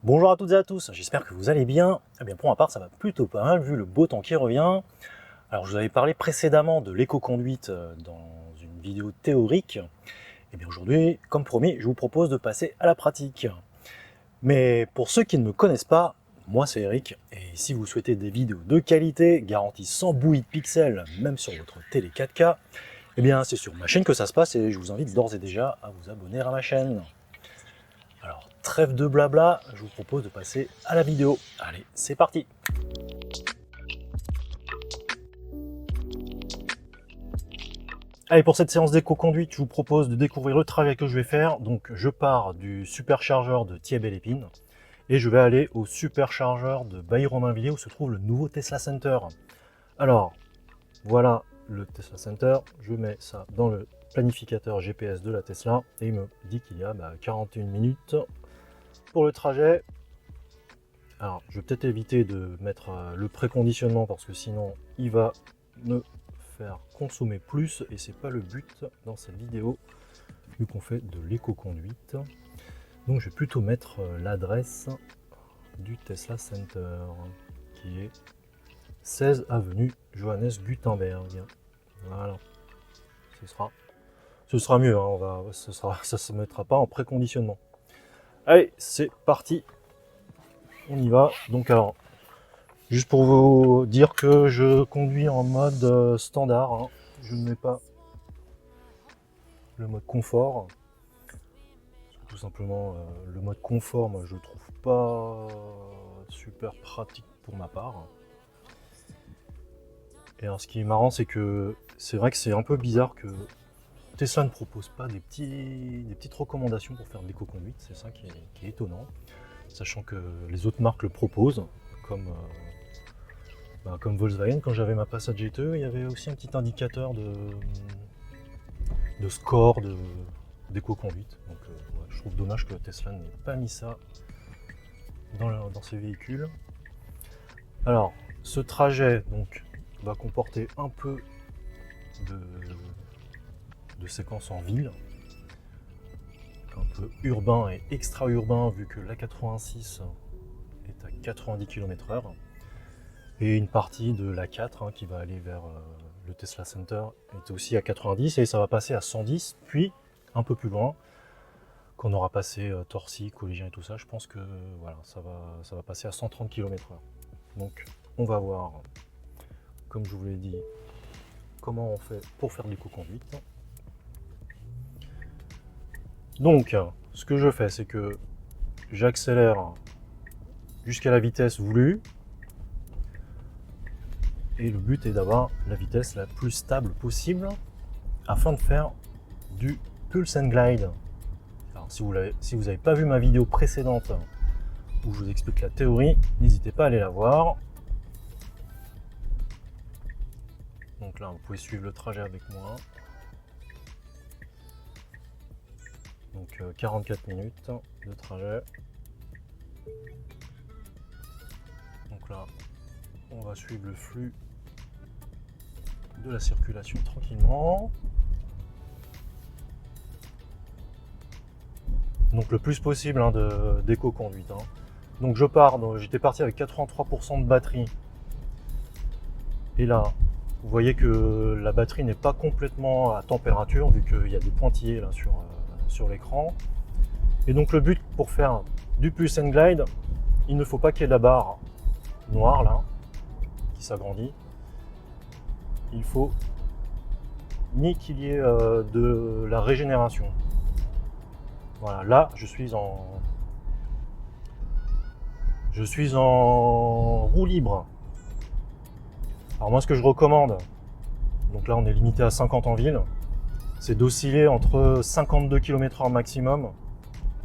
Bonjour à toutes et à tous, j'espère que vous allez bien. Eh bien pour ma part ça va plutôt pas mal vu le beau temps qui revient. Alors je vous avais parlé précédemment de l'éco-conduite dans une vidéo théorique. Et bien aujourd'hui, comme promis, je vous propose de passer à la pratique. Mais pour ceux qui ne me connaissent pas, moi c'est Eric, et si vous souhaitez des vidéos de qualité, garanties sans bouillie de pixels, même sur votre télé 4K, eh bien c'est sur ma chaîne que ça se passe et je vous invite d'ores et déjà à vous abonner à ma chaîne. Alors, trêve de blabla, je vous propose de passer à la vidéo. Allez, c'est parti! Allez, pour cette séance d'éco-conduite, je vous propose de découvrir le trajet que je vais faire. Donc, je pars du superchargeur de Thiais-Belle-Épine et je vais aller au superchargeur de Bailly-Romainvilliers où se trouve le nouveau Tesla Center. Alors, voilà le Tesla Center. Je mets ça dans le planificateur GPS de la Tesla et il me dit qu'il y a 41 minutes pour le trajet. Alors, je vais peut-être éviter de mettre le préconditionnement parce que sinon, il va me faire consommer plus et c'est pas le but dans cette vidéo vu qu'on fait de l'éco-conduite. Donc, je vais plutôt mettre l'adresse du Tesla Center qui est 16 avenue Johannes Gutenberg. Voilà, ce sera mieux, hein, ça se mettra pas en préconditionnement. Allez, c'est parti, on y va. Donc alors, juste pour vous dire que je conduis en mode standard, hein. Je ne mets pas le mode confort. Tout simplement, le mode confort, moi je le trouve pas super pratique pour ma part. Et alors ce qui est marrant, c'est que c'est vrai que c'est un peu bizarre que Tesla ne propose pas des petites recommandations pour faire de l'éco-conduite. C'est ça qui est étonnant, sachant que les autres marques le proposent, comme comme Volkswagen. Quand j'avais ma Passat GTE, il y avait aussi un petit indicateur de score d'éco-conduite. Donc ouais, je trouve dommage que Tesla n'ait pas mis ça dans ses véhicules. Alors, ce trajet donc va comporter un peu de séquences en ville, un peu urbain et extra-urbain vu que la 86 est à 90 km/h et une partie de la 4 qui va aller vers le Tesla Center est aussi à 90 et ça va passer à 110, puis un peu plus loin, quand on aura passé Torcy, Collégien et tout ça, je pense que voilà, ça va passer à 130 km/h. Donc on va voir, comme je vous l'ai dit, comment on fait pour faire de l'éco-conduite. Donc ce que je fais, c'est que j'accélère jusqu'à la vitesse voulue. Et le but est d'avoir la vitesse la plus stable possible afin de faire du pulse and glide. Alors, si vous n'avez pas vu ma vidéo précédente où je vous explique la théorie, n'hésitez pas à aller la voir. Donc là, vous pouvez suivre le trajet avec moi. Donc 44 minutes de trajet. Donc là, on va suivre le flux de la circulation tranquillement. Donc le plus possible d'éco-conduite. Donc je pars, j'étais parti avec 83% de batterie. Et là, vous voyez que la batterie n'est pas complètement à température vu qu'il y a des pointillés là sur l'écran. Et donc le but pour faire du pulse and glide, il ne faut pas qu'il y ait de la barre noire là, qui s'agrandit. Il faut ni qu'il y ait de la régénération. Voilà, là je suis en roue libre. Alors moi ce que je recommande, donc là on est limité à 50 en ville, c'est d'osciller entre 52 km/h maximum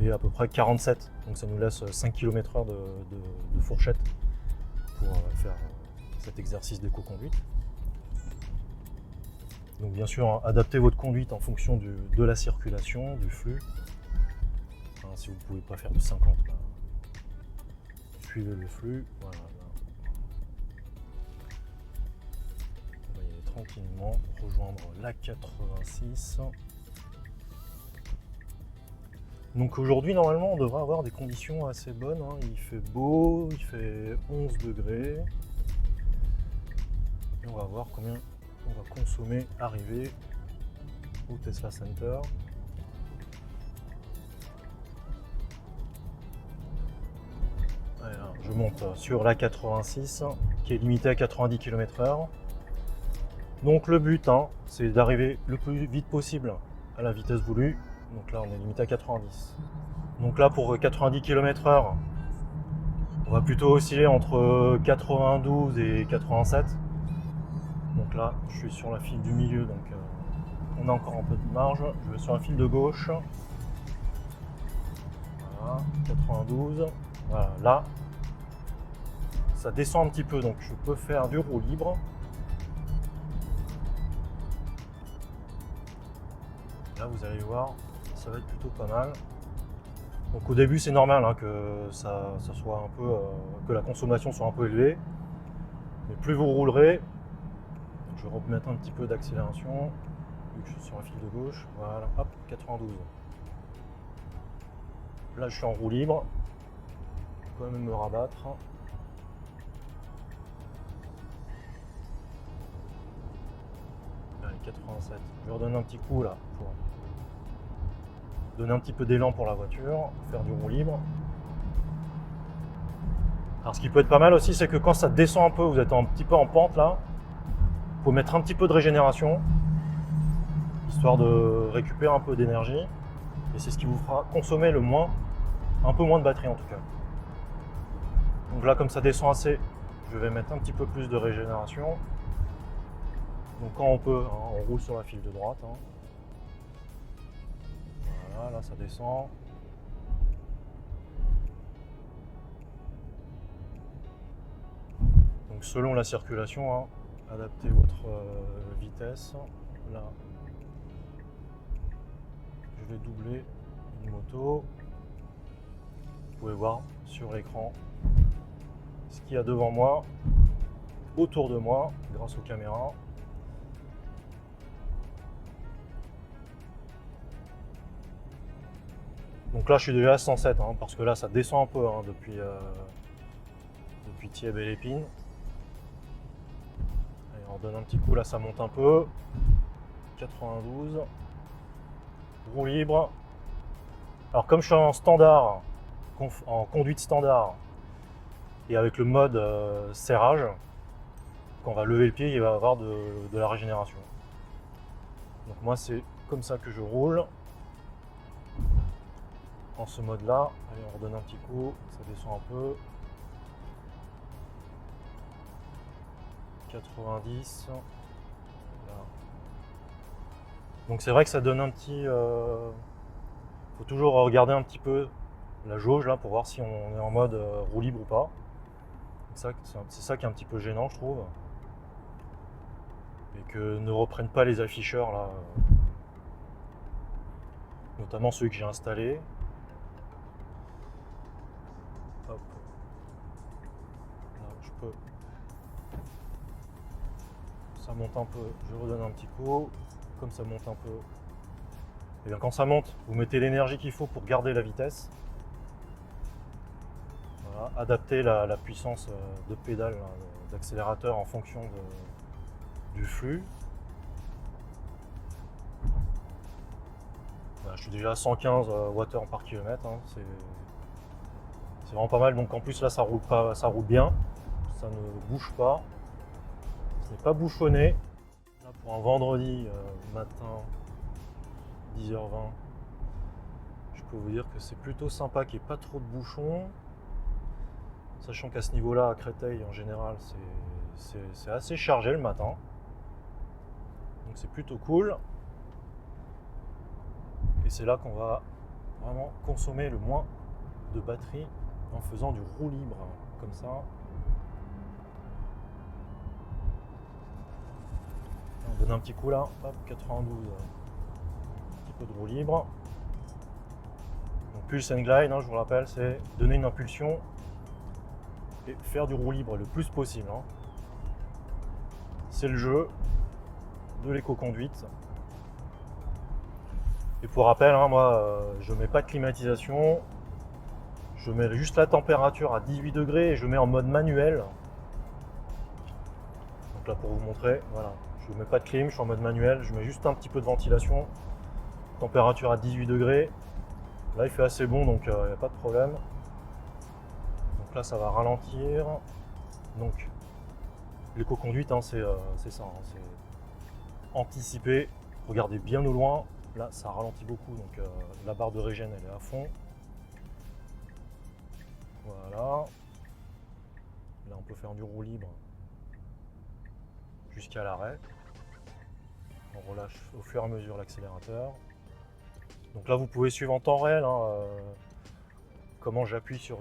et à peu près 47. Donc ça nous laisse 5 km/h de fourchette pour faire cet exercice d'éco-conduite. Donc bien sûr, adaptez votre conduite en fonction de la circulation, du flux. Si vous ne pouvez pas faire de 50, suivez le flux. Voilà. On va y aller tranquillement, rejoindre la 86. Donc aujourd'hui, normalement, on devrait avoir des conditions assez bonnes, hein. Il fait beau, il fait 11 degrés. Et on va voir combien on va consommer arrivé au Tesla Center. Alors, je monte sur la 86 qui est limitée à 90 km/h. Donc le but, hein, c'est d'arriver le plus vite possible à la vitesse voulue. Donc là, on est limité à 90. Donc là, pour 90 km/h, on va plutôt osciller entre 92 et 87. Donc là, je suis sur la file du milieu, donc on a encore un peu de marge. Je vais sur la file de gauche. Voilà, 92. Voilà, là, ça descend un petit peu, donc je peux faire du roue libre. Là, vous allez voir, ça va être plutôt pas mal. Donc au début, c'est normal, hein, que ça soit un peu, que la consommation soit un peu élevée. Mais plus vous roulerez, je vais remettre un petit peu d'accélération, vu que je suis sur la file de gauche. Voilà, hop, 92. Là, je suis en roue libre. Je peux quand même me rabattre. Allez, 87. Je vais redonner un petit coup là pour donner un petit peu d'élan pour la voiture, faire du roue libre. Alors ce qui peut être pas mal aussi, c'est que quand ça descend un peu, vous êtes un petit peu en pente là, il faut mettre un petit peu de régénération, histoire de récupérer un peu d'énergie. Et c'est ce qui vous fera consommer un peu moins de batterie en tout cas. Donc là, comme ça descend assez, je vais mettre un petit peu plus de régénération. Donc quand on peut, hein, on roule sur la file de droite. Hein. Voilà, là ça descend. Donc selon la circulation, hein, adaptez votre vitesse. Là, je vais doubler une moto. Vous pouvez voir sur l'écran ce qu'il y a devant moi, autour de moi, grâce aux caméras. Donc là, je suis déjà à 107, hein, parce que là, ça descend un peu, hein, depuis Thièbes et Lépine. Allez, on redonne un petit coup, là, ça monte un peu. 92. Roue libre. Alors, comme je suis en standard, en conduite standard, et avec le mode serrage, quand on va lever le pied, il va y avoir de la régénération. Donc moi, c'est comme ça que je roule. En ce mode là, allez, on redonne un petit coup, ça descend un peu. 90. Là. Donc c'est vrai que ça donne un petit... faut toujours regarder un petit peu la jauge là pour voir si on est en mode roue libre ou pas. C'est ça qui est un petit peu gênant, je trouve. Et que ne reprennent pas les afficheurs là. Notamment ceux que j'ai installés. Hop. Là, je peux. Ça monte un peu, je redonne un petit coup. Comme ça monte un peu. Et bien quand ça monte, vous mettez l'énergie qu'il faut pour garder la vitesse. Voilà. Adapter la puissance de pédale, d'accélérateur en fonction du flux. Voilà, je suis déjà à 115 Wh par kilomètre. Hein. C'est vraiment pas mal. Donc en plus là, ça roule pas, ça roule bien. Ça ne bouge pas. Ce n'est pas bouchonné. Là, pour un vendredi matin, 10h20, je peux vous dire que c'est plutôt sympa qu'il n'y ait pas trop de bouchons. Sachant qu'à ce niveau-là, à Créteil, en général, c'est assez chargé le matin. Donc c'est plutôt cool. Et c'est là qu'on va vraiment consommer le moins de batterie en faisant du roue libre, comme ça. On donne un petit coup là, hop, 92. Un petit peu de roue libre. Donc Pulse and Glide, hein, je vous rappelle, c'est donner une impulsion et faire du roue libre le plus possible. Hein. C'est le jeu de l'éco-conduite. Et pour rappel, hein, moi je mets pas de climatisation, je mets juste la température à 18 degrés et je mets en mode manuel. Donc là pour vous montrer, voilà, je mets pas de clim, je suis en mode manuel, je mets juste un petit peu de ventilation, température à 18 degrés. Là il fait assez bon donc il n'y a pas de problème. Donc là ça va ralentir. Donc l'éco-conduite hein, c'est ça, hein, c'est anticiper, regardez bien au loin, là ça ralentit beaucoup donc la barre de régène elle est à fond. Voilà. Là on peut faire du roue libre jusqu'à l'arrêt. On relâche au fur et à mesure l'accélérateur. Donc là vous pouvez suivre en temps réel hein, comment j'appuie sur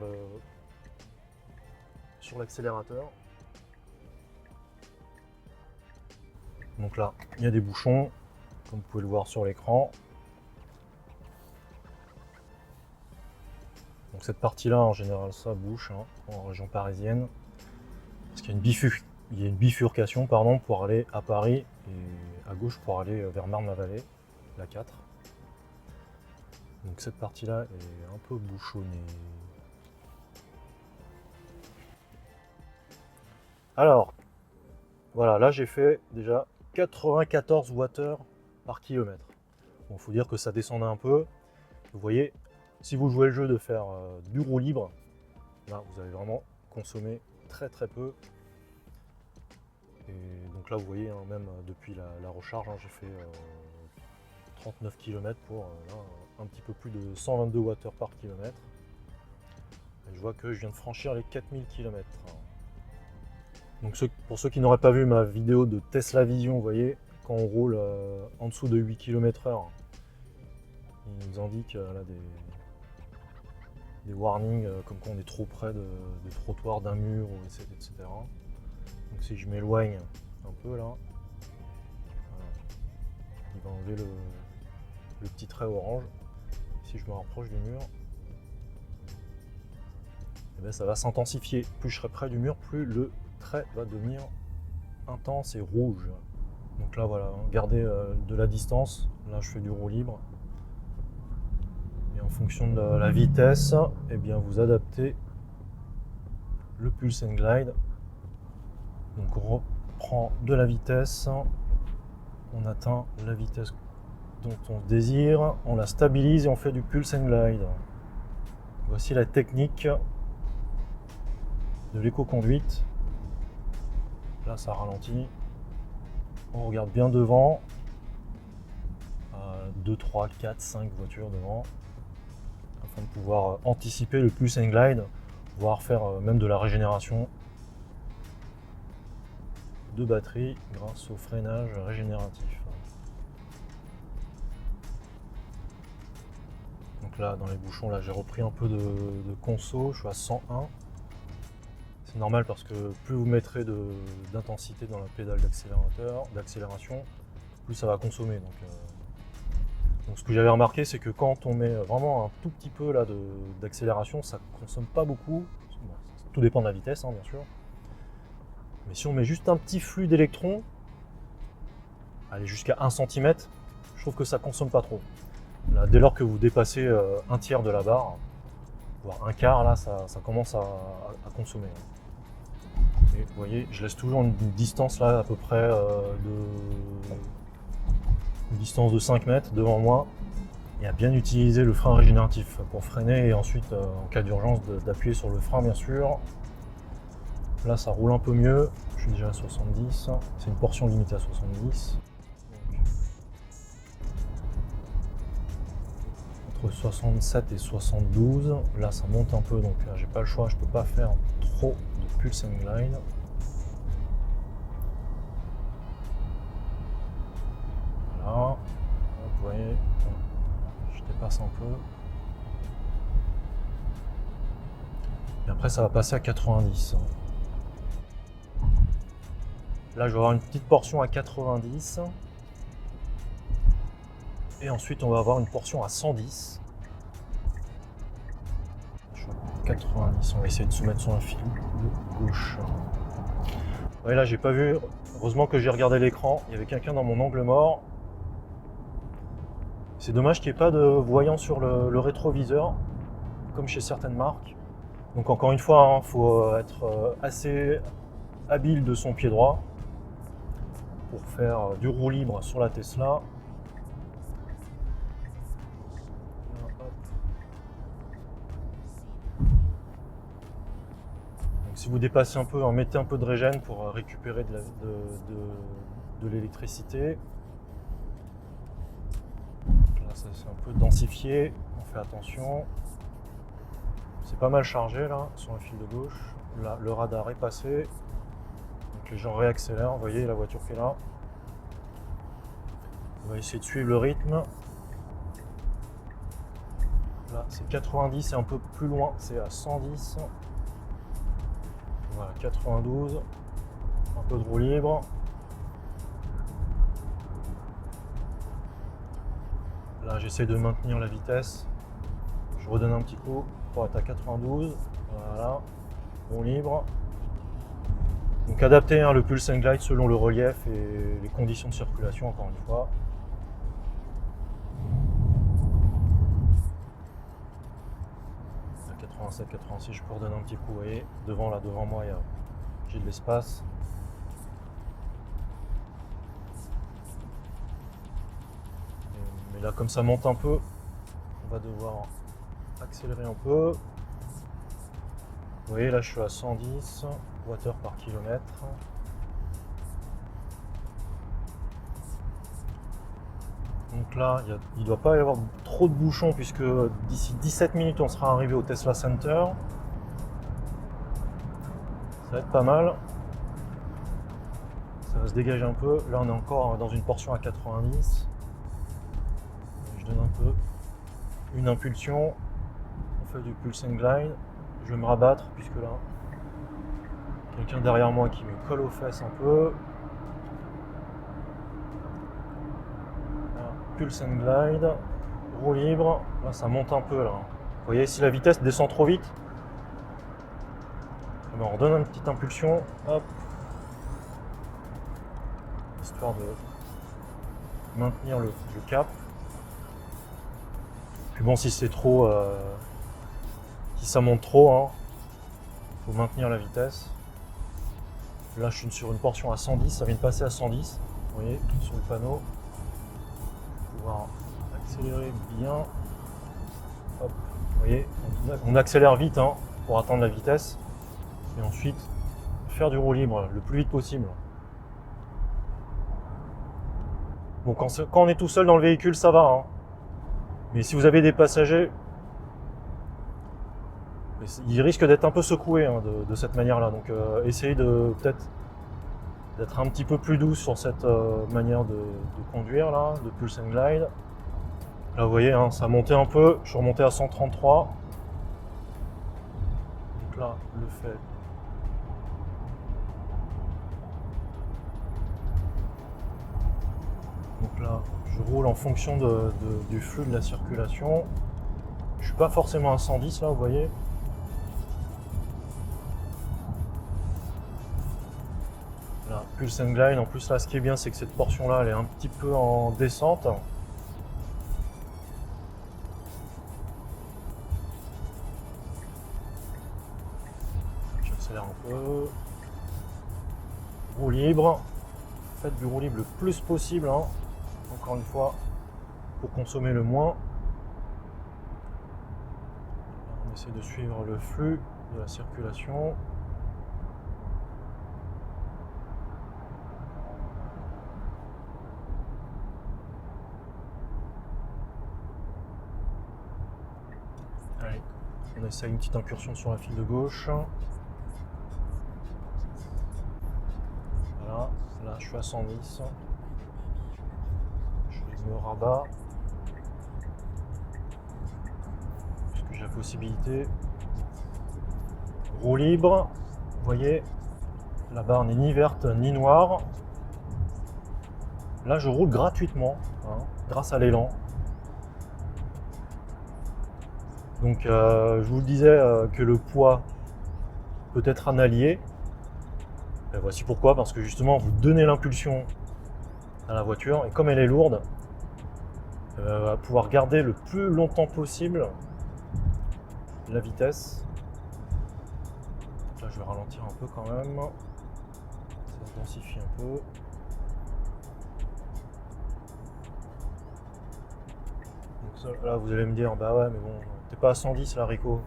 l'accélérateur. Donc là il y a des bouchons comme vous pouvez le voir sur l'écran. Donc cette partie là en général ça bouche hein, en région parisienne parce qu'il y a une bifurcation pardon, pour aller à Paris et à gauche pour aller vers Marne-la-Vallée, la 4. Donc cette partie là est un peu bouchonnée. Alors voilà, là j'ai fait déjà 94 Wh par kilomètre. Bon, faut dire que ça descendait un peu. Vous voyez, si vous jouez le jeu de faire du roue libre, là vous allez vraiment consommer très très peu. Et donc là vous voyez, hein, même depuis la recharge, hein, j'ai fait 39 km pour là, un petit peu plus de 122 Wh par kilomètre. Et je vois que je viens de franchir les 4000 km. Donc pour ceux qui n'auraient pas vu ma vidéo de Tesla Vision, vous voyez, quand on roule en dessous de 8 km/h, il nous indique là, des warnings comme quand on est trop près des trottoirs, d'un mur, etc. Donc si je m'éloigne un peu là, voilà, il va enlever le petit trait orange. Si je me rapproche du mur, eh bien, ça va s'intensifier. Plus je serai près du mur, plus le trait va devenir intense et rouge. Donc là voilà, gardez de la distance. Là je fais du roue libre. Et en fonction de la vitesse, eh bien, vous adaptez le Pulse and Glide. Donc on reprend de la vitesse, on atteint la vitesse dont on désire, on la stabilise et on fait du Pulse and Glide. Voici la technique de l'éco-conduite. Là ça ralentit, on regarde bien devant, 2, 3, 4, 5 voitures devant, afin de pouvoir anticiper le Pulse and Glide, voire faire même de la régénération de batterie grâce au freinage régénératif. Donc là dans les bouchons, là j'ai repris un peu de conso, je suis à 101. C'est normal parce que plus vous mettrez d'intensité dans la pédale d'accélération, plus ça va consommer. Donc ce que j'avais remarqué, c'est que quand on met vraiment un tout petit peu là d'accélération, ça ne consomme pas beaucoup. Bon, tout dépend de la vitesse, hein, bien sûr. Mais si on met juste un petit flux d'électrons, aller jusqu'à 1 cm, je trouve que ça ne consomme pas trop. Là, dès lors que vous dépassez un tiers de la barre, voire un quart, là, ça commence à consommer. Et vous voyez, je laisse toujours une distance là à peu près une distance de 5 mètres devant moi, et à bien utiliser le frein régénératif pour freiner et ensuite en cas d'urgence d'appuyer sur le frein bien sûr. Là ça roule un peu mieux, je suis déjà à 70, c'est une portion limitée à 70. Entre 67 et 72, là ça monte un peu donc j'ai pas le choix, je peux pas faire trop de Pulse and Glide. Voilà, vous voyez, je dépasse un peu. Et après ça va passer à 90. Là je vais avoir une petite portion à 90. Et ensuite on va avoir une portion à 110. Je suis à 90, on va essayer de se mettre sur un fil de gauche. Ouais, là j'ai pas vu, heureusement que j'ai regardé l'écran, il y avait quelqu'un dans mon angle mort. C'est dommage qu'il n'y ait pas de voyant sur le rétroviseur, comme chez certaines marques. Donc encore une fois, il faut être assez habile de son pied droit pour faire du roue libre sur la Tesla. Donc, si vous dépassez un peu, mettez un peu de régène pour récupérer de l'électricité. Là, ça c'est un peu densifié, on fait attention. C'est pas mal chargé là, sur le fil de gauche. Là, le radar est passé. Donc les gens réaccélèrent, vous voyez la voiture qui est là. On va essayer de suivre le rythme. Là, c'est 90 et un peu plus loin, c'est à 110. Voilà, 92. Un peu de roue libre. Là, j'essaie de maintenir la vitesse. Je redonne un petit coup pour être à 92. Voilà, roue libre. Donc adapter le pulse and glide selon le relief et les conditions de circulation, encore une fois. À 87, 86, je peux redonner un petit coup, vous voyez, devant moi, j'ai de l'espace. Mais là, comme ça monte un peu, on va devoir accélérer un peu. Vous voyez, là je suis à 110 Wh par kilomètre. Donc là, il ne doit pas y avoir trop de bouchons puisque d'ici 17 minutes, on sera arrivé au Tesla Center. Ça va être pas mal. Ça va se dégager un peu. Là, on est encore dans une portion à 90. Je donne un peu une impulsion. On fait du pulse and glide. Je vais me rabattre puisque là, quelqu'un derrière moi qui me colle aux fesses un peu. Voilà, pulse and glide, roue libre. Là, ça monte un peu là. Vous voyez, si la vitesse descend trop vite, on redonne une petite impulsion. Hop. Histoire de maintenir le cap. Puis bon, si c'est trop, si ça monte trop, faut maintenir la vitesse. Là, je suis sur une portion à 110, ça vient de passer à 110. Vous voyez, sur le panneau. Pouvoir accélérer bien. Hop, vous voyez, on accélère vite pour atteindre la vitesse. Et ensuite, faire du roue libre le plus vite possible. Bon, quand on est tout seul dans le véhicule, ça va. Mais si vous avez des passagers, ils risquent d'être un peu secoués de cette manière-là. Donc essayez peut-être d'être un petit peu plus doux sur cette manière de conduire, là, de pulse and glide. Là, vous voyez, ça a monté un peu. Je suis remonté à 133. Donc là, le fait. Donc là, je roule en fonction du flux de la circulation. Je suis pas forcément à 110 là, vous voyez. Là, pulse and glide. En plus là, ce qui est bien, c'est que cette portion là, elle est un petit peu en descente. J'accélère un peu. Roue libre. Faites du roue libre le plus possible. Encore une fois, pour consommer le moins. On essaie de suivre le flux de la circulation. Allez, on essaie une petite incursion sur la file de gauche. Voilà, là je suis à 110. Je me rabats. Puisque j'ai la possibilité. Roue libre. Vous voyez, la barre n'est ni verte ni noire. Là je roule gratuitement, grâce à l'élan. Donc je vous disais que le poids peut être un allié. Et voici pourquoi, parce que justement vous donnez l'impulsion à la voiture et comme elle est lourde, va pouvoir garder le plus longtemps possible la vitesse. Là je vais ralentir un peu quand même, ça se densifie un peu. Donc ça, là vous allez me dire, bah ouais mais bon, t'es pas à 110 là Rico.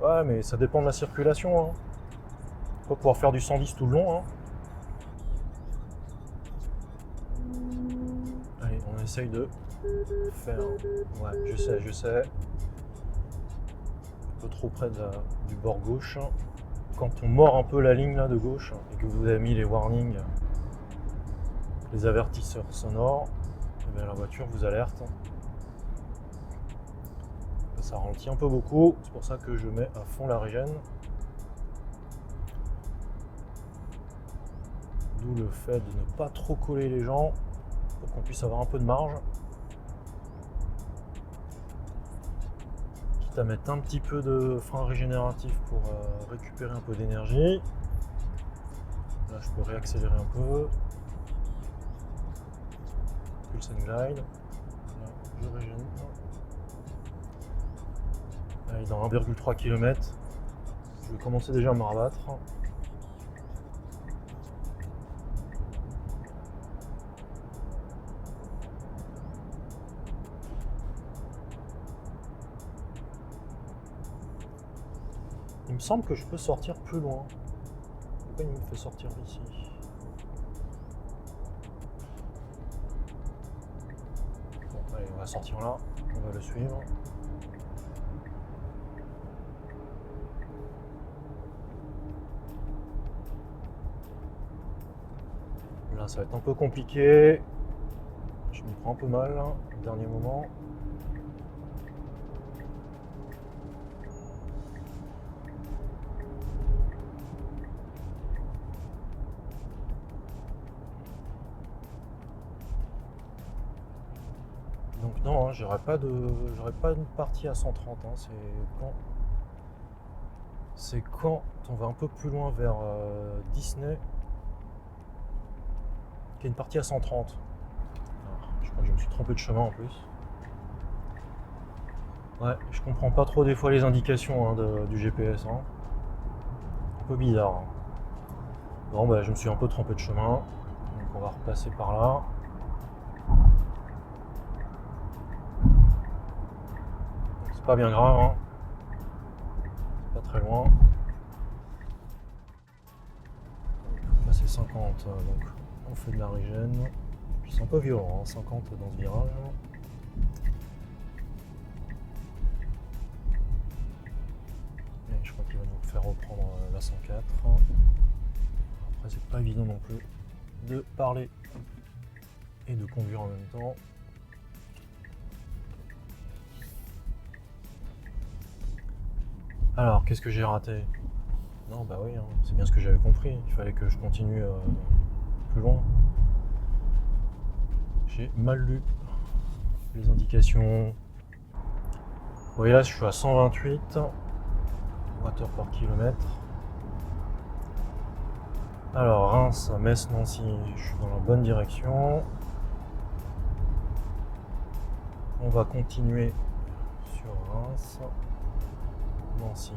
Ouais mais ça dépend de la circulation, hein. Faut pas pouvoir faire du 110 tout le long, hein. Allez, on essaye de faire... Ouais, je sais. Un peu trop près du bord gauche. Quand on mord un peu la ligne là de gauche et que vous avez mis les warnings, les avertisseurs sonores, et bien la voiture vous alerte. Ça ralentit un peu beaucoup, c'est pour ça que je mets à fond la régène. D'où le fait de ne pas trop coller les gens pour qu'on puisse avoir un peu de marge. Quitte à mettre un petit peu de frein régénératif pour récupérer un peu d'énergie. Là je peux réaccélérer un peu. Pulse and glide. Là je régène. Allez, dans 1,3 km, je vais commencer déjà à me rabattre. Il me semble que je peux sortir plus loin. Pourquoi il me fait sortir d'ici? Bon, allez, on va sortir là, on va le suivre. Là, ça va être un peu compliqué. Je m'y prends un peu mal, hein, au dernier moment. Donc non, hein, j'aurais pas une partie à 130. Hein, c'est quand on va un peu plus loin vers Disney qu'il y a une partie à 130. Alors, je crois que je me suis trompé de chemin en plus. Ouais, je comprends pas trop des fois les indications hein, du GPS. Hein. Un peu bizarre. Hein. Bon, bah, je me suis un peu trompé de chemin. Donc on va repasser par là. C'est pas bien grave. Hein. C'est pas très loin. Passer 50. Donc on fait de la régène. Puis c'est un peu violent. Hein, 50 dans ce virage. Je crois qu'il va nous faire reprendre la 104. Après c'est pas évident non plus de parler et de conduire en même temps. Alors qu'est-ce que j'ai raté? Non bah oui, hein, c'est bien ce que j'avais compris, il fallait que je continue plus loin. J'ai mal lu les indications. Vous voyez là je suis à 128 Wh par kilomètre. Alors Reims, Metz, Nancy, je suis dans la bonne direction. On va continuer sur Reims, Nancy.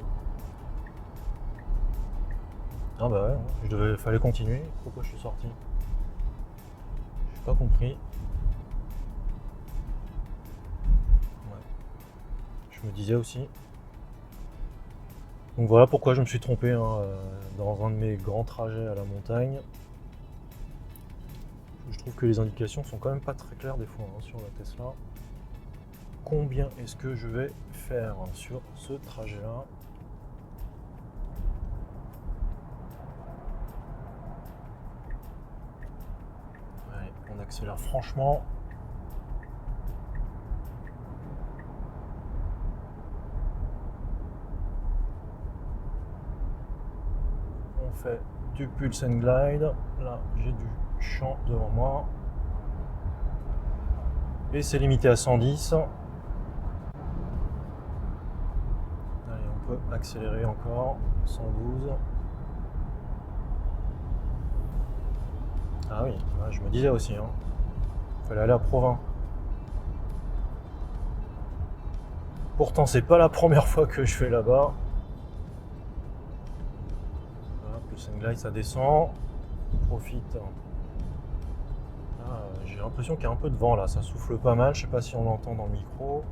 Ah bah ouais, fallait continuer. Pourquoi je suis sorti? J'ai pas compris. Ouais. Je me disais aussi. Donc voilà pourquoi je me suis trompé hein, dans un de mes grands trajets à la montagne. Je trouve que les indications sont quand même pas très claires des fois hein, sur la Tesla. Combien est-ce que je vais faire sur ce trajet-là? Allez, on accélère franchement. On fait du pulse and glide. Là, j'ai du champ devant moi. Et c'est limité à 110. Allez, on peut accélérer encore. 112. Ah oui, je me disais aussi. Hein. Il fallait aller à Provins. Pourtant, c'est pas la première fois que je fais là-bas. Voilà, Pulse and Glide, ça descend. Profite. Ah, j'ai l'impression qu'il y a un peu de vent là, ça souffle pas mal. Je sais pas si on l'entend dans le micro.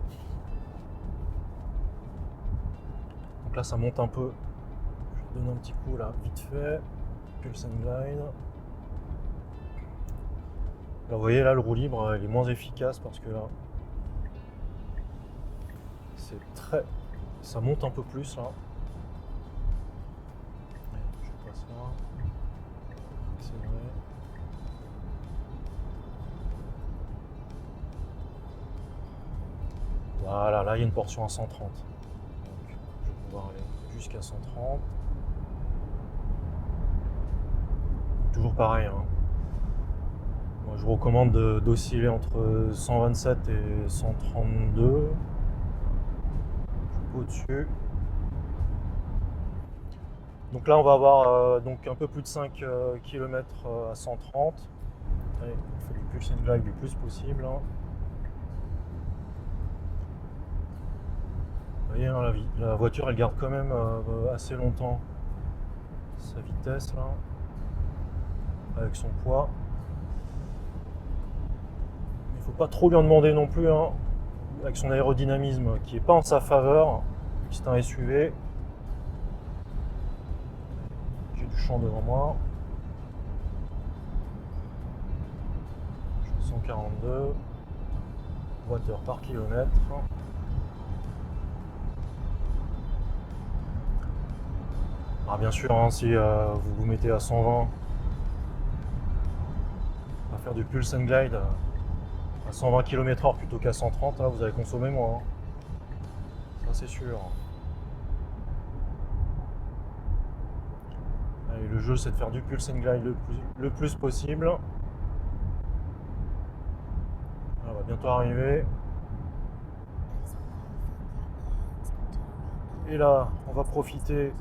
Donc là, ça monte un peu. Je donne un petit coup là, vite fait. Pulse and Glide. Là, vous voyez, là, le roue libre, il est moins efficace parce que là, c'est très... Ça monte un peu plus, là. Je passe là. Accélérer. Voilà, là, il y a une portion à 130. Donc, je vais pouvoir aller jusqu'à 130. Toujours pareil, hein. Moi, je recommande d'osciller entre 127 et 132. Au-dessus. Donc là, on va avoir donc un peu plus de 5 km à 130. Allez, on fait du pulse and glide le plus possible. Hein. Vous voyez, hein, la voiture, elle garde quand même assez longtemps sa vitesse là, avec son poids. Il ne faut pas trop lui en demander non plus, hein, avec son aérodynamisme qui n'est pas en sa faveur. C'est un SUV. J'ai du champ devant moi. 142 watts par kilomètre. Alors bien sûr, hein, si vous vous mettez à 120, à faire du pulse and glide à 120 km/h plutôt qu'à 130, là, vous allez consommer moins. Hein. Ça c'est sûr. Allez, le jeu c'est de faire du pulse and glide le plus possible. On va bientôt arriver. Et là, on va profiter.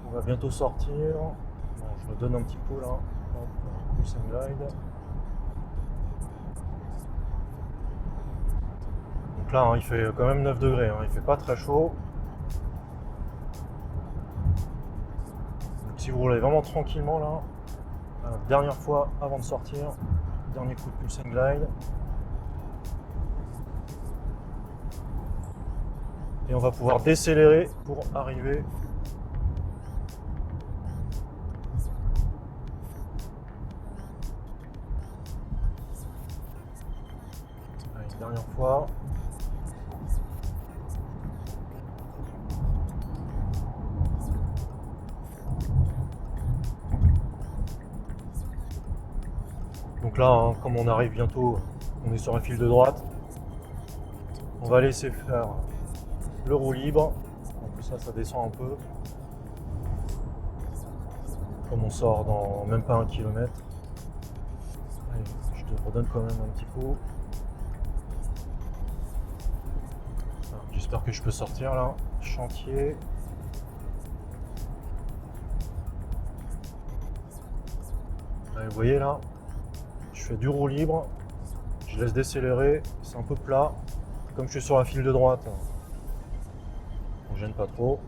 On va bientôt sortir. Bon, je me donne un petit coup là. Hop, pulse and glide. Donc là, hein, il fait quand même 9 degrés. Hein, il fait pas très chaud. Donc si vous roulez vraiment tranquillement là, dernière fois avant de sortir, dernier coup de pulse and glide. Et on va pouvoir décélérer pour arriver à une dernière fois. Donc là, hein, comme on arrive bientôt, on est sur un fil de droite. On va laisser faire le roue libre. En plus là, ça descend un peu. Comme on sort dans même pas 1 km. Allez, je te redonne quand même un petit coup. J'espère que je peux sortir là. Chantier. Allez, vous voyez là, je fais du roue libre. Je laisse décélérer. C'est un peu plat. Comme je suis sur la file de droite, on gêne pas trop.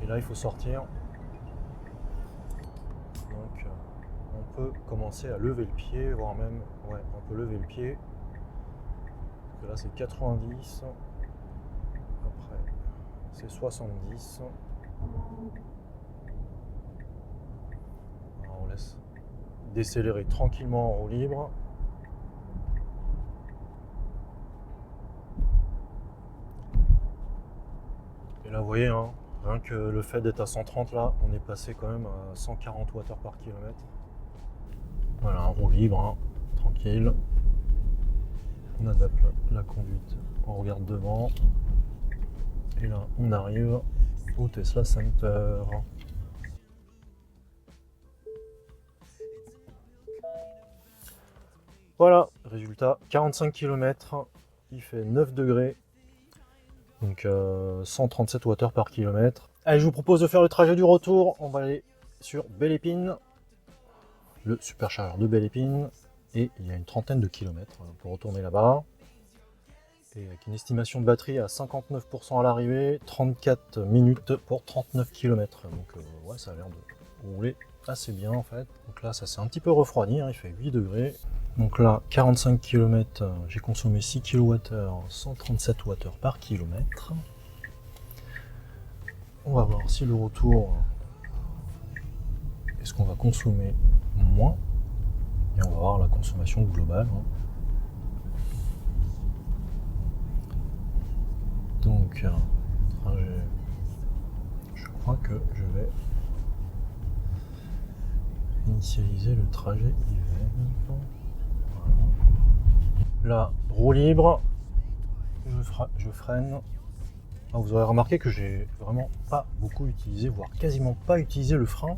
Et là, il faut sortir. Donc, on peut commencer à lever le pied, voire même, ouais, on peut lever le pied. Donc là, c'est 90. Après, c'est 70. Alors, on laisse décélérer tranquillement en roue libre. Et là, vous voyez, hein, rien que le fait d'être à 130 là, on est passé quand même à 140 Wh par kilomètre. Voilà, un roue libre, hein, tranquille. On adapte la conduite, on regarde devant. Et là, on arrive au Tesla Center. Voilà, résultat, 45 km, il fait 9 degrés. Donc 137 Wh par kilomètre. Allez, je vous propose de faire le trajet du retour. On va aller sur Belle Épine, le superchargeur de Belle Épine. Et il y a une trentaine de kilomètres pour retourner là-bas. Et avec une estimation de batterie à 59% à l'arrivée, 34 minutes pour 39 km. Donc ouais, ça a l'air de rouler assez bien en fait. Donc là, ça s'est un petit peu refroidi, hein, il fait 8 degrés. Donc là, 45 km, j'ai consommé 6 kWh, 137 Wh par kilomètre. On va voir si le retour, est-ce qu'on va consommer moins. Et on va voir la consommation globale. Hein. Donc, trajet, je crois que je vais initialiser le trajet hiver. Voilà. Là, roue libre, je freine. Ah, vous aurez remarqué que j'ai vraiment pas beaucoup utilisé, voire quasiment pas utilisé le frein.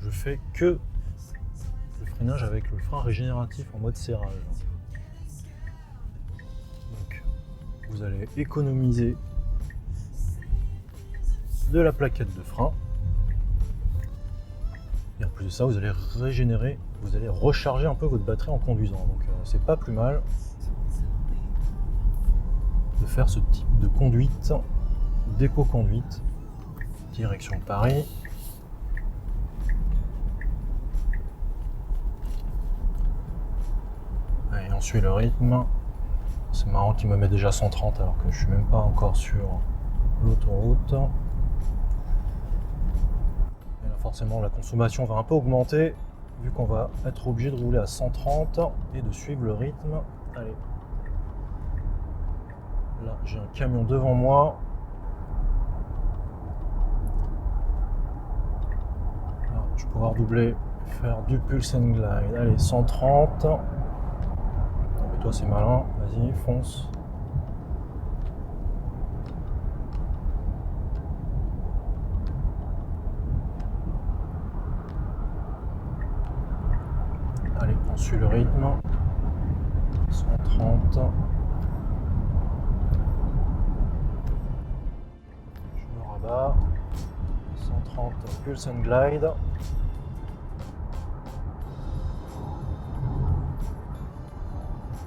Je fais que le freinage avec le frein régénératif en mode serrage. Donc, vous allez économiser de la plaquette de frein. Et en plus de ça, vous allez régénérer, vous allez recharger un peu votre batterie en conduisant. Donc c'est pas plus mal de faire ce type de conduite, d'éco-conduite, direction Paris. Allez, on suit le rythme. C'est marrant qu'il me met déjà 130 alors que je suis même pas encore sur l'autoroute. Et là, forcément, la consommation va un peu augmenter vu qu'on va être obligé de rouler à 130 et de suivre le rythme. Allez. Là, j'ai un camion devant moi. Là, je vais pouvoir doubler, faire du pulse and glide. Allez, 130. Non, mais toi, c'est malin. Vas-y, fonce. Allez, on suit le rythme. 130. Je me rabats. 130 pulse and glide.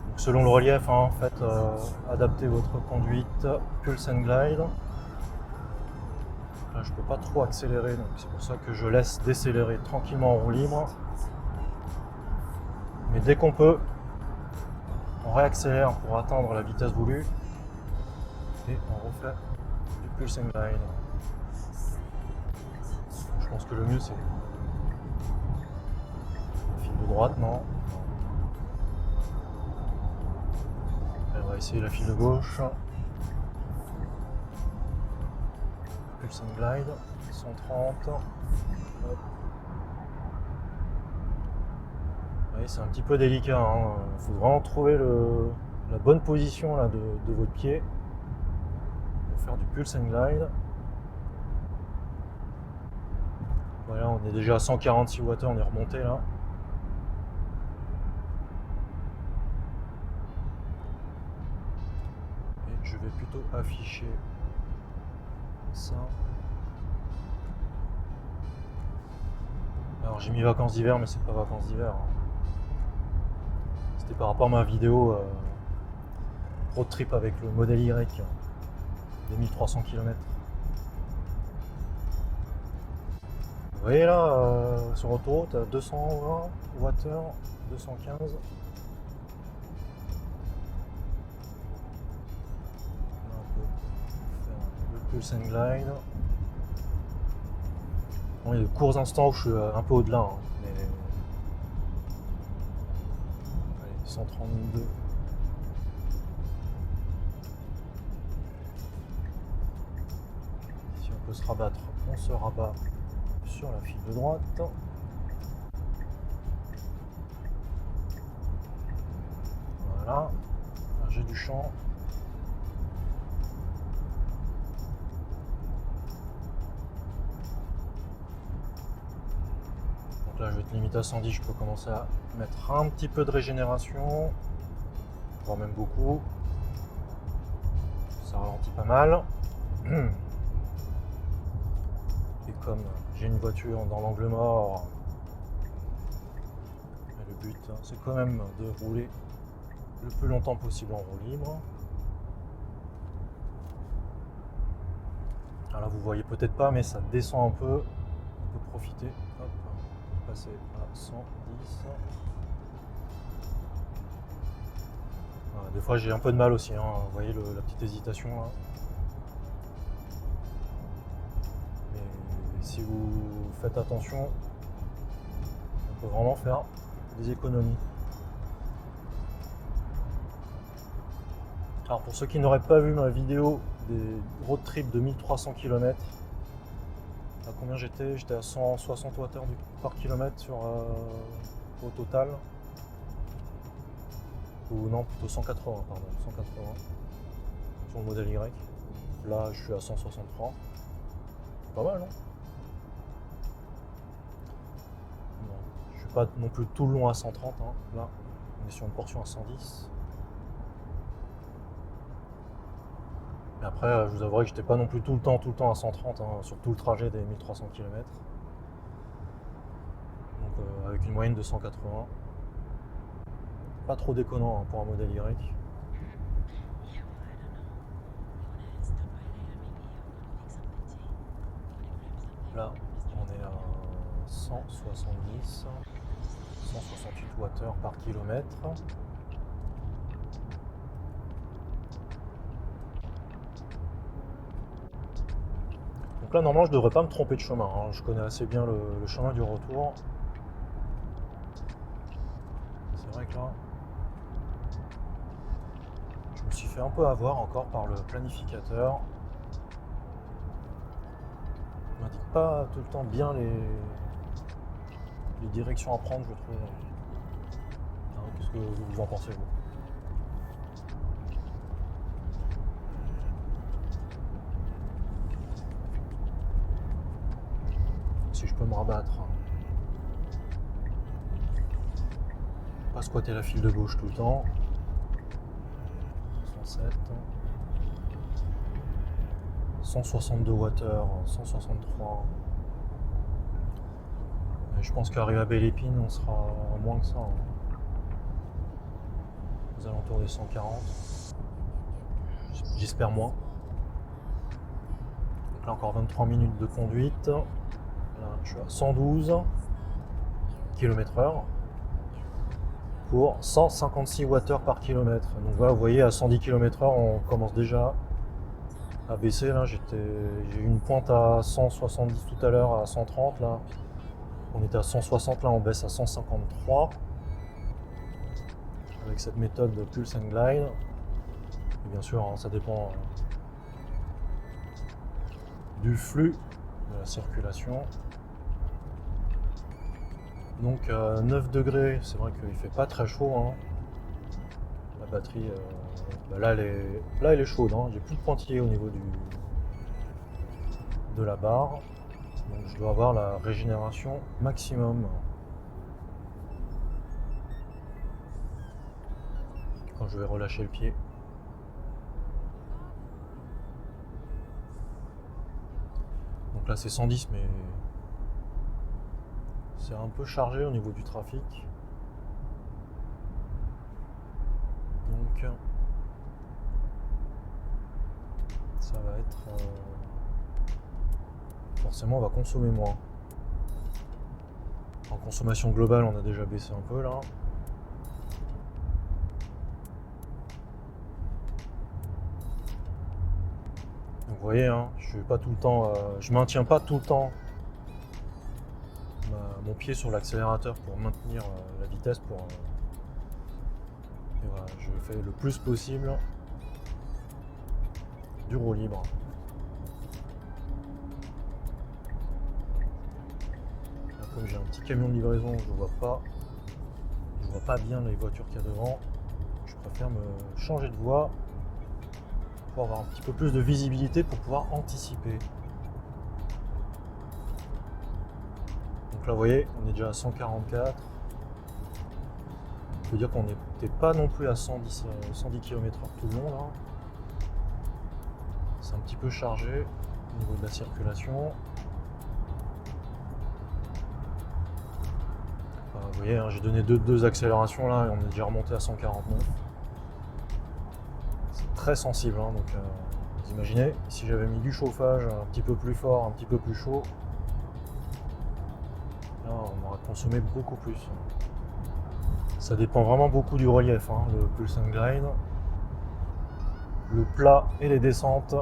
Donc, selon le relief, hein, faites adapter votre conduite pulse and glide. Là, je peux pas trop accélérer, donc c'est pour ça que je laisse décélérer tranquillement en roue libre. Mais dès qu'on peut, on réaccélère pour atteindre la vitesse voulue et on refait du pulse and glide. Je pense que le mieux c'est le fil de droite, non. Allez, on va essayer la file de gauche. Pulse and glide, 130. Hop. Oui, c'est un petit peu délicat, hein. Faut vraiment trouver la bonne position là, de votre pied pour faire du pulse and glide. Voilà, on est déjà à 146 Wh, on est remonté là. Et je vais plutôt afficher ça. Alors j'ai mis vacances d'hiver, mais c'est pas vacances d'hiver. Hein. C'était par rapport à ma vidéo road trip avec le modèle Y des 1300 km. Vous voyez là, sur autoroute à 220 Wh, 215. Le pulse and glide. Bon, il y a de courts instants où je suis un peu au-delà. Hein, mais... Allez, 132. Si on peut se rabattre, on se rabat sur la file de droite. Voilà. J'ai du champ. Donc là je vais être limité à 110, je peux commencer à mettre un petit peu de régénération, voire même beaucoup. Ça ralentit pas mal. Et comme j'ai une voiture dans l'angle mort, le but c'est quand même de rouler le plus longtemps possible en roue libre. Alors là, vous voyez peut-être pas, mais ça descend un peu. On peut profiter. Hop, passer à 110. Voilà, des fois, j'ai un peu de mal aussi. Hein. Vous voyez la petite hésitation là. Mais si vous faites attention, on peut vraiment faire des économies. Alors pour ceux qui n'auraient pas vu ma vidéo des road trips de 1300 km, à combien j'étais? J'étais à 160 Wh par kilomètre sur, au total. Ou non, plutôt 180, pardon, 180 sur le modèle Y. Là, je suis à 163. Pas mal, non? Non, je suis pas non plus tout le long à 130. Hein. Là, on est sur une portion à 110. Mais après, je vous avouerai que j'étais pas non plus tout le temps à 130 hein, sur tout le trajet des 1300 km. Donc avec une moyenne de 180. Pas trop déconnant hein, pour un modèle Y. Là, on est à 170, 168 Wh par kilomètre. Donc là, normalement, je devrais pas me tromper de chemin. Hein. Je connais assez bien le chemin du retour. C'est vrai que là, je me suis fait un peu avoir encore par le planificateur. Il m'indique pas tout le temps bien les directions à prendre, je trouve. Hein, qu'est-ce que vous en pensez, vous? Si je peux me rabattre. Pas squatter la file de gauche tout le temps. 107. 162 Wh, 163. Et je pense qu'arrivé à Belle Épine, on sera moins que ça. Hein. Aux alentours des 140. J'espère moins. Donc là, encore 23 minutes de conduite. Là, je suis à 112 km/h pour 156 Wh par kilomètre. Donc là, vous voyez, à 110 km/h, on commence déjà à baisser. Là, j'ai eu une pointe à 170 tout à l'heure, à 130 là. On était à 160, là on baisse à 153 avec cette méthode de Pulse and Glide. Et bien sûr, hein, ça dépend du flux de la circulation. Donc 9 degrés, c'est vrai qu'il fait pas très chaud. Hein. La batterie, là, elle est chaude. Hein. J'ai plus de pointillés au niveau de la barre. Donc je dois avoir la régénération maximum. Quand je vais relâcher le pied. Donc là c'est 110 mais c'est un peu chargé au niveau du trafic. Donc ça va être... forcément on va consommer moins. En consommation globale on a déjà baissé un peu là. Donc vous voyez, hein, je suis pas tout le temps, je maintiens pas tout le temps mon pied sur l'accélérateur pour maintenir la vitesse pour. Et voilà, je fais le plus possible du roue libre. Là, comme j'ai un petit camion de livraison, je vois pas bien les voitures qu'il y a devant. Je préfère me changer de voie pour avoir un petit peu plus de visibilité pour pouvoir anticiper. Donc là vous voyez, on est déjà à 144. Il faut dire qu'on n'était pas non plus à 110 km/h tout le long là. C'est un petit peu chargé au niveau de la circulation. Vous voyez, hein, j'ai donné deux accélérations là et on est déjà remonté à 149. très sensible, hein, donc vous imaginez, si j'avais mis du chauffage un petit peu plus fort, un petit peu plus chaud, là on aurait consommé beaucoup plus. Ça dépend vraiment beaucoup du relief, hein, le Pulse & Glide. Le plat et les descentes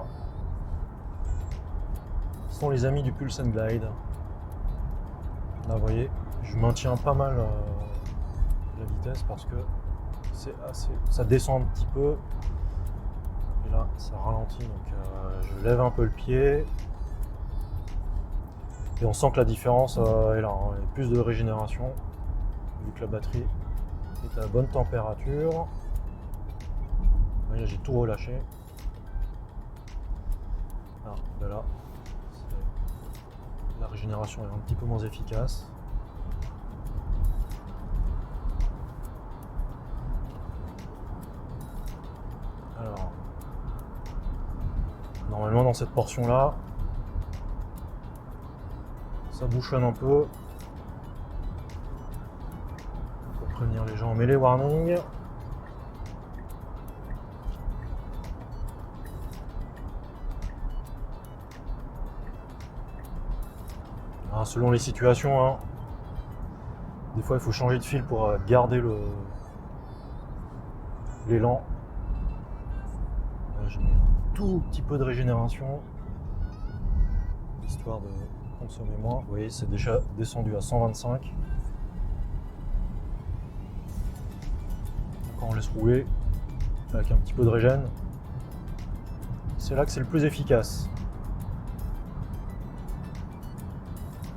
sont les amis du Pulse & Glide. Là vous voyez, je maintiens pas mal la vitesse parce que c'est assez, ça descend un petit peu et là ça ralentit, donc je lève un peu le pied et on sent que la différence est là, hein. Il y a plus de régénération vu que la batterie est à la bonne température. Vous voyez, j'ai tout relâché. Ah, ben là, la régénération est un petit peu moins efficace. Alors, normalement dans cette portion là, ça bouchonne un peu. Pour prévenir les gens, on met les warnings. Alors, selon les situations, hein, des fois il faut changer de fil pour garder l'élan. J'ai mis un tout petit peu de régénération, histoire de consommer moins. Vous voyez, c'est déjà descendu à 125. Quand on laisse rouler avec un petit peu de régène, c'est là que c'est le plus efficace.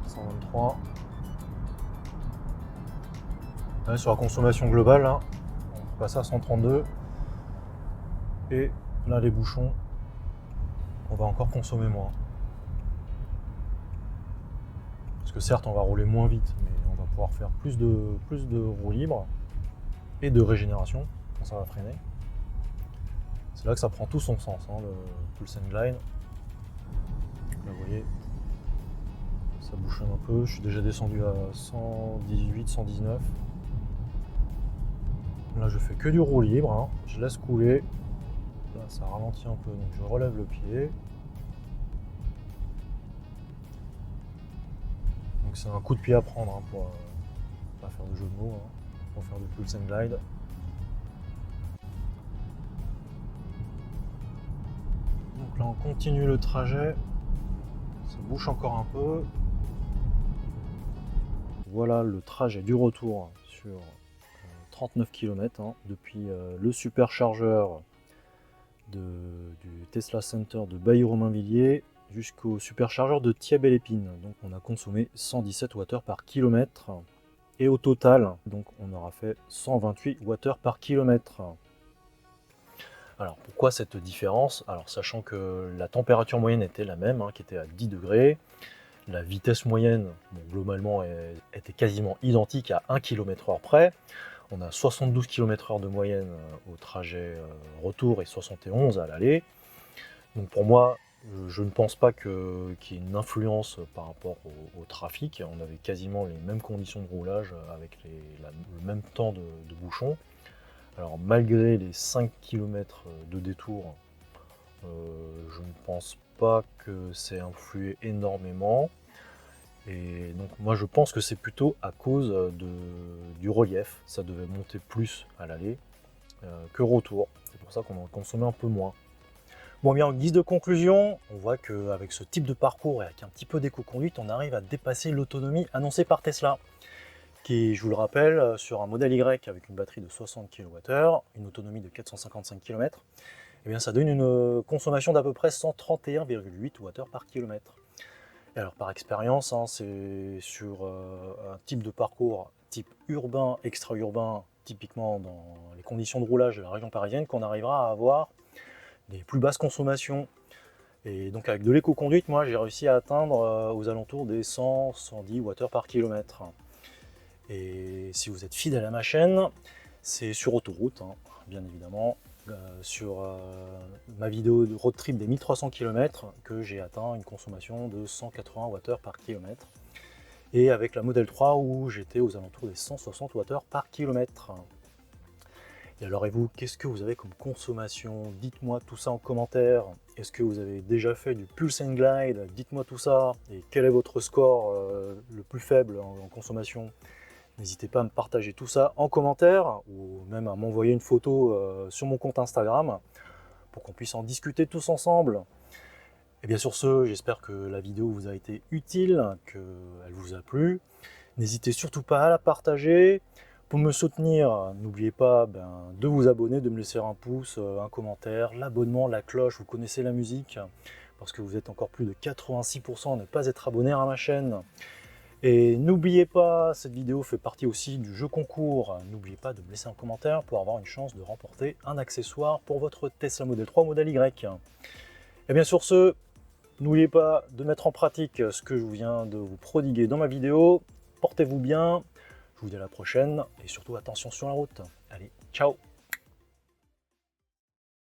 123. Là, sur la consommation globale, hein, on passe à 132. Et là, les bouchons, on va encore consommer moins. Parce que certes, on va rouler moins vite, mais on va pouvoir faire plus de roue libre et de régénération quand ça va freiner. C'est là que ça prend tout son sens, hein, le Pulse & Glide. Là, vous voyez, ça bouchonne un peu. Je suis déjà descendu à 118, 119. Là, je fais que du roue libre, hein. Je laisse couler. Là, ça ralentit un peu, donc je relève le pied. Donc c'est un coup de pied à prendre, hein, pour pas faire de jeu de mots, hein, pour faire du Pulse & Glide. Donc là, on continue le trajet. Ça bouge encore un peu. Voilà le trajet du retour sur 39 km, hein, depuis le superchargeur du Tesla Center de Bailly-Romainvilliers jusqu'au superchargeur de Thiais-Belle-Épine. Donc on a consommé 117 Wh par kilomètre et au total, donc on aura fait 128 Wh par kilomètre. Alors pourquoi cette différence? Alors sachant que la température moyenne était la même, hein, qui était à 10 degrés, la vitesse moyenne, bon, globalement, était quasiment identique à 1 km/h près. On a 72 km/h de moyenne au trajet retour et 71 à l'aller. Donc pour moi, je ne pense pas qu'il y ait une influence par rapport au trafic. On avait quasiment les mêmes conditions de roulage avec le même temps de bouchon. Alors malgré les 5 km de détour, je ne pense pas que c'est influé énormément. Et donc moi je pense que c'est plutôt à cause du relief. Ça devait monter plus à l'aller que retour. C'est pour ça qu'on en consommait un peu moins. Bon, bien en guise de conclusion, on voit qu'avec ce type de parcours et avec un petit peu d'éco-conduite, on arrive à dépasser l'autonomie annoncée par Tesla, qui, je vous le rappelle, sur un modèle Y avec une batterie de 60 kWh, une autonomie de 455 km, eh bien ça donne une consommation d'à peu près 131,8 Wh par km. Et alors par expérience, hein, c'est sur un type de parcours type urbain, extra-urbain, typiquement dans les conditions de roulage de la région parisienne, qu'on arrivera à avoir les plus basses consommations. Et donc avec de l'éco-conduite, moi j'ai réussi à atteindre aux alentours des 100-110 Wh par km. Et si vous êtes fidèle à ma chaîne, c'est sur autoroute, hein, bien évidemment, sur ma vidéo de road trip des 1300 km que j'ai atteint une consommation de 180 Wh par km. Et avec la Model 3 où j'étais aux alentours des 160 Wh par km. Et alors, et vous, qu'est-ce que vous avez comme consommation? Dites-moi tout ça en commentaire. Est-ce que vous avez déjà fait du Pulse and Glide? Dites-moi tout ça. Et quel est votre score le plus faible en consommation? N'hésitez pas à me partager tout ça en commentaire ou même à m'envoyer une photo sur mon compte Instagram pour qu'on puisse en discuter tous ensemble. Et bien sur ce, j'espère que la vidéo vous a été utile, qu'elle vous a plu. N'hésitez surtout pas à la partager. Pour me soutenir, n'oubliez pas de vous abonner, de me laisser un pouce, un commentaire, l'abonnement, la cloche, vous connaissez la musique, parce que vous êtes encore plus de 86% à ne pas être abonné à ma chaîne. Et n'oubliez pas, cette vidéo fait partie aussi du jeu concours. N'oubliez pas de me laisser un commentaire pour avoir une chance de remporter un accessoire pour votre Tesla Model 3 Model Y. Et bien sur ce, n'oubliez pas de mettre en pratique ce que je viens de vous prodiguer dans ma vidéo. Portez-vous bien, je vous dis à la prochaine et surtout attention sur la route. Allez, ciao!